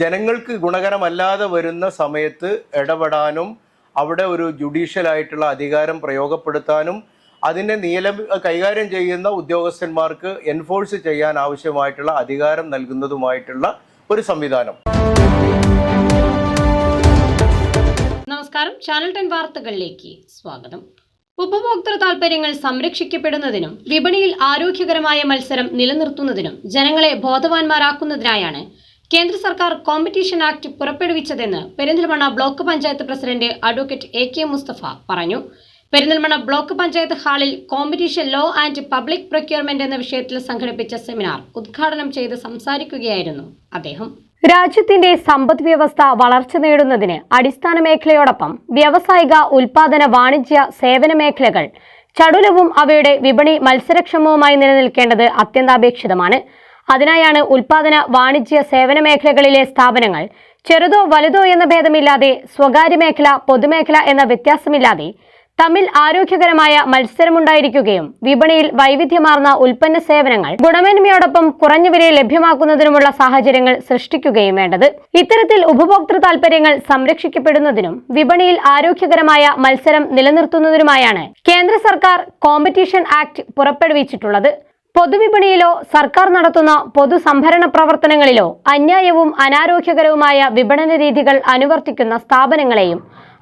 ജനങ്ങൾക്ക് ഗുണകരമല്ലാതെ വരുന്ന സമയത്ത് ഇടപെടാനും അവിടെ ഒരു ജുഡീഷ്യൽ ആയിട്ടുള്ള അധികാരം പ്രയോഗപ്പെടുത്താനും അതിനെ കൈകാര്യം ചെയ്യുന്ന ഉദ്യോഗസ്ഥന്മാർക്ക് എൻഫോഴ്സ് ചെയ്യാൻ ആവശ്യമായിട്ടുള്ള അധികാരം നൽകുന്നതുമായിട്ടുള്ള ഒരു സംവിധാനം. നമസ്കാരം, ചാനൽ 10 വാർത്തകളിലേക്ക് സ്വാഗതം. ഉപഭോക്തൃ താൽപര്യങ്ങൾ സംരക്ഷിക്കപ്പെടുന്നതിനും വിപണിയിൽ ആരോഗ്യകരമായ മത്സരം നിലനിർത്തുന്നതിനും ജനങ്ങളെ ബോധവാന്മാരാക്കുന്നതിനായാണ് കേന്ദ്ര സർക്കാർ കോമ്പറ്റീഷൻ ആക്ട് പുറപ്പെടുവിച്ചതെന്ന് Perinthalmanna block panchayat president advocate AK Mustafa പറഞ്ഞു. പെരിന്തൽമണ്ണ ബ്ലോക്ക് പഞ്ചായത്ത് ഹാളിൽ competition law and public procurement എന്ന വിഷയത്തിൽ സംഘടിപ്പിച്ച സെമിനാർ ഉദ്ഘാടനം ചെയ്ത് സംസാരിക്കുകയായിരുന്നു അദ്ദേഹം. രാജ്യത്തിന്റെ സമ്പദ് വ്യവസ്ഥ വളർച്ച നേടുന്നതിന് അടിസ്ഥാന മേഖലയോടൊപ്പം വ്യാവസായിക, ഉൽപാദന, വാണിജ്യ, സേവന മേഖലകൾ ചടുലവും അവയുടെ വിപണി മത്സരക്ഷമവുമായി നിലനിൽക്കേണ്ടത് അത്യന്താപേക്ഷിതമാണ്. അതിനായാണ് ഉൽപാദന, വാണിജ്യ, സേവന മേഖലകളിലെ സ്ഥാപനങ്ങൾ ചെറുതോ വലുതോ എന്ന ഭേദമില്ലാതെ സ്വകാര്യ മേഖല, പൊതുമേഖല എന്ന വ്യത്യാസമില്ലാതെ തമ്മിൽ ആരോഗ്യകരമായ മത്സരമുണ്ടായിരിക്കുകയും വിപണിയിൽ വൈവിധ്യമാർന്ന ഉൽപ്പന്ന സേവനങ്ങൾ ഗുണമേന്മയോടൊപ്പം കുറഞ്ഞ വിലയിൽ ലഭ്യമാക്കുന്നതിനുമുള്ള സാഹചര്യങ്ങൾ സൃഷ്ടിക്കുകയും വേണ്ടത്. ഇത്തരത്തിൽ ഉപഭോക്തൃ താൽപര്യങ്ങൾ സംരക്ഷിക്കപ്പെടുന്നതിനും വിപണിയിൽ ആരോഗ്യകരമായ മത്സരം നിലനിർത്തുന്നതിനുമായാണ് കേന്ദ്ര സർക്കാർ കോമ്പറ്റീഷൻ ആക്ട് പുറപ്പെടുവിച്ചിട്ടുള്ളത്. പൊതുവിപണിയിലോ സർക്കാർ നടത്തുന്ന പൊതുസംഭരണ പ്രവർത്തനങ്ങളിലോ അന്യായവും അനാരോഗ്യകരവുമായ വിപണന രീതികൾ അനുവർത്തിക്കുന്ന സ്ഥാപനങ്ങളെയും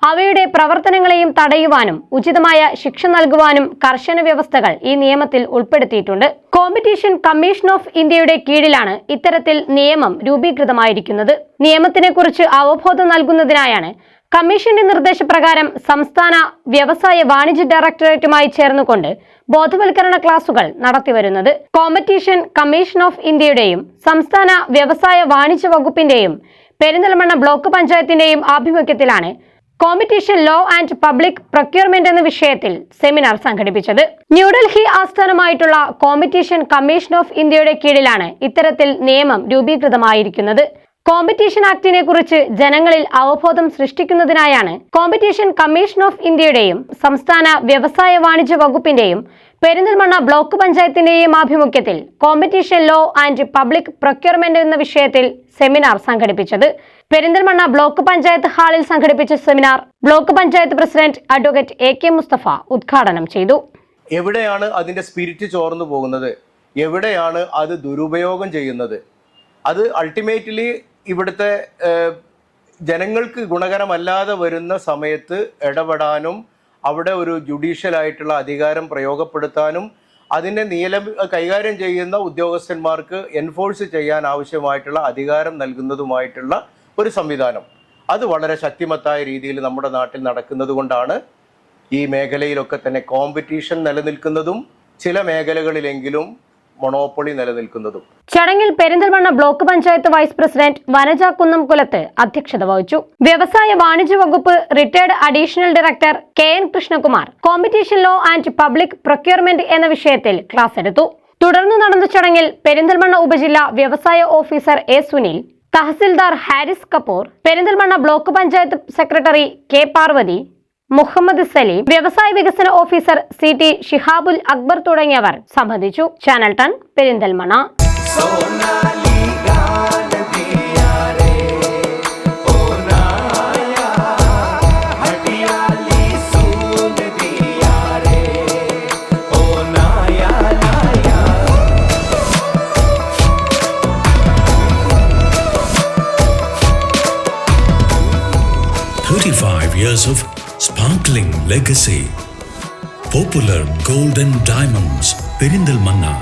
അവയുടെ പ്രവർത്തനങ്ങളെയും തടയുവാനും ഉചിതമായ ശിക്ഷ നൽകുവാനും കർശന വ്യവസ്ഥകൾ ഈ നിയമത്തിൽ ഉൾപ്പെടുത്തിയിട്ടുണ്ട്. കോമ്പറ്റീഷൻ കമ്മീഷൻ ഓഫ് ഇന്ത്യയുടെ കീഴിലാണ് ഇത്തരത്തിൽ നിയമം രൂപീകൃതമായിരിക്കുന്നത്. നിയമത്തിനെക്കുറിച്ച് അവബോധം നൽകുന്നതിനായാണ് കമ്മീഷന്റെ നിർദ്ദേശപ്രകാരം സംസ്ഥാന വ്യവസായ വാണിജ്യ ഡയറക്ടറേറ്റുമായി ചേർന്നുകൊണ്ട് ബോധവൽക്കരണ ക്ലാസുകൾ നടത്തിവരുന്നത്. കോമ്പറ്റീഷൻ കമ്മീഷൻ ഓഫ് ഇന്ത്യയുടെയും സംസ്ഥാന വ്യവസായ വാണിജ്യ വകുപ്പിന്റെയും പെരിന്തൽമണ്ണ ബ്ലോക്ക് പഞ്ചായത്തിന്റെയും ആഭിമുഖ്യത്തിലാണ് competition law and public procurement എന്ന വിഷയത്തിൽ സെമിനാർ സംഘടിപ്പിച്ചത്. ന്യൂഡൽഹി ആസ്ഥാനമായിട്ടുള്ള കോമ്പറ്റീഷൻ കമ്മീഷൻ ഓഫ് ഇന്ത്യയുടെ കീഴിലാണ് ഇത്തരത്തിൽ നിയമം രൂപീകൃതമായിരിക്കുന്നത്. കോമ്പറ്റീഷൻ ആക്ടിനെ കുറിച്ച് ജനങ്ങളിൽ അവബോധം സൃഷ്ടിക്കുന്നതിനായാണ് കോമ്പറ്റീഷൻ കമ്മീഷൻ ഓഫ് ഇന്ത്യയുടെയും സംസ്ഥാന വ്യവസായ വാണിജ്യ വകുപ്പിന്റെയും പെരിന്തൽമണ്ണ ബ്ലോക്ക് പഞ്ചായത്തിന്റെയും ആഭിമുഖ്യത്തിൽ competition law and public procurement എന്ന വിഷയത്തിൽ സെമിനാർ സംഘടിപ്പിച്ചത്. പെരിന്തൽമണ്ണ ബ്ലോക്ക് പഞ്ചായത്ത് ഹാളിൽ സംഘടിപ്പിച്ച seminar block panchayat president advocate AK Mustafa ഉദ്ഘാടനം ചെയ്തു. എവിടെയാണ് അതിന്റെ സ്പിരിറ്റ് ചോർന്നു പോകുന്നത്, എവിടെയാണ് അത് ദുരുപയോഗം ചെയ്യുന്നത്, അത് അൾട്ടിമേറ്റ്ലി ഇവിടുത്തെ ജനങ്ങൾക്ക് ഗുണകരമല്ലാതെ വരുന്ന സമയത്ത് ഇടപെടാനും അവിടെ ഒരു ജുഡീഷ്യൽ ആയിട്ടുള്ള അധികാരം പ്രയോഗപ്പെടുത്താനും അതിനെ കൈകാര്യം ചെയ്യുന്ന ഉദ്യോഗസ്ഥന്മാർക്ക് എൻഫോഴ്സ് ചെയ്യാൻ ആവശ്യമായിട്ടുള്ള അധികാരം നൽകുന്നതുമായിട്ടുള്ള ഒരു സംവിധാനം. അത് വളരെ ശക്തിമത്തായ രീതിയിൽ നമ്മുടെ നാട്ടിൽ നടക്കുന്നത് കൊണ്ടാണ് ഈ മേഖലയിലൊക്കെ തന്നെ കോമ്പറ്റീഷൻ നിലനിൽക്കുന്നതും ചില മേഖലകളിലെങ്കിലും മൊണോപ്പൊളി നിലനിൽക്കുന്നതും. ചടങ്ങിൽ Perinthalmanna block panchayat vice president Vanaja Kunnamkulath അധ്യക്ഷത വഹിച്ചു. വ്യവസായ വാണിജ്യ വകുപ്പ് retired additional director KN Krishnakumar competition law and public procurement എന്ന വിഷയത്തിൽ ക്ലാസ് എടുത്തു. തുടർന്ന് നടന്ന ചടങ്ങിൽ പെരിന്തൽമണ്ണ ഉപജില്ലാ വ്യവസായ officer A Sunil, tahsildar Haris Kapoor, Perinthalmanna block panchayat secretary K Parvathi, Muhammad Saleem, വ്യവസായ വികസന ഓഫീസർ CT ഷിഹാബുൽ അക്ബർ തുടങ്ങിയവർ സംബന്ധിച്ചു. Channel 10 Perinthalmanna. Years of sparkling legacy. Popular Gold and Diamonds, Perindalmanna.